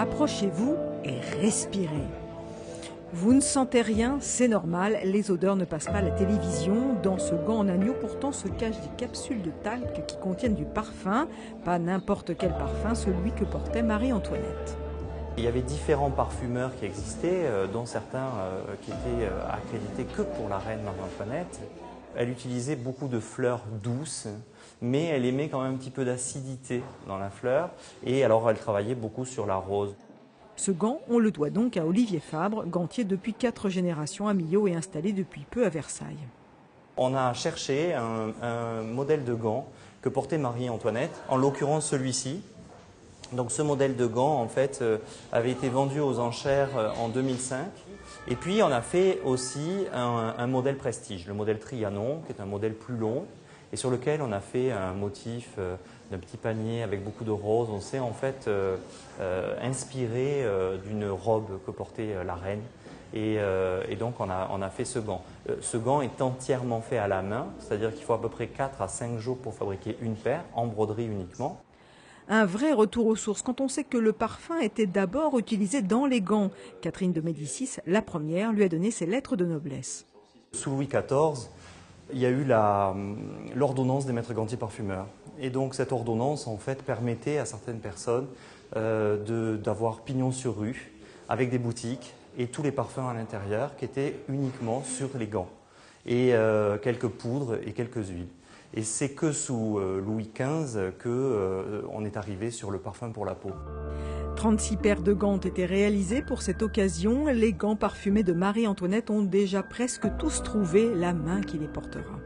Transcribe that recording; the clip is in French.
Approchez-vous et respirez. Vous ne sentez rien, c'est normal, les odeurs ne passent pas à la télévision. Dans ce gant en agneau, pourtant, se cachent des capsules de talc qui contiennent du parfum. Pas n'importe quel parfum, celui que portait Marie-Antoinette. Il y avait différents parfumeurs qui existaient, dont certains qui étaient accrédités que pour la reine Marie-Antoinette. Elle utilisait beaucoup de fleurs douces, mais elle aimait quand même un petit peu d'acidité dans la fleur. Et alors elle travaillait beaucoup sur la rose. Ce gant, on le doit donc à Olivier Fabre, gantier depuis 4 générations à Millau et installé depuis peu à Versailles. On a cherché un modèle de gant que portait Marie-Antoinette, en l'occurrence celui-ci. Donc ce modèle de gant en fait avait été vendu aux enchères en 2005. Et puis on a fait aussi un modèle prestige, le modèle Trianon, qui est un modèle plus long et sur lequel on a fait un motif d'un petit panier avec beaucoup de roses. On s'est en fait inspiré d'une robe que portait la reine. Et donc on a fait ce gant. Ce gant est entièrement fait à la main, c'est-à-dire qu'il faut à peu près 4 à 5 jours pour fabriquer une paire, en broderie uniquement. Un vrai retour aux sources quand on sait que le parfum était d'abord utilisé dans les gants. Catherine de Médicis, la première, lui a donné ses lettres de noblesse. Sous Louis XIV, il y a eu l'ordonnance des maîtres gantiers parfumeurs. Et donc cette ordonnance en fait permettait à certaines personnes d'avoir pignon sur rue avec des boutiques et tous les parfums à l'intérieur qui étaient uniquement sur les gants et quelques poudres et quelques huiles. Et c'est que sous Louis XV qu'on est arrivé sur le parfum pour la peau. 36 paires de gants ont été réalisées pour cette occasion. Les gants parfumés de Marie-Antoinette ont déjà presque tous trouvé la main qui les portera.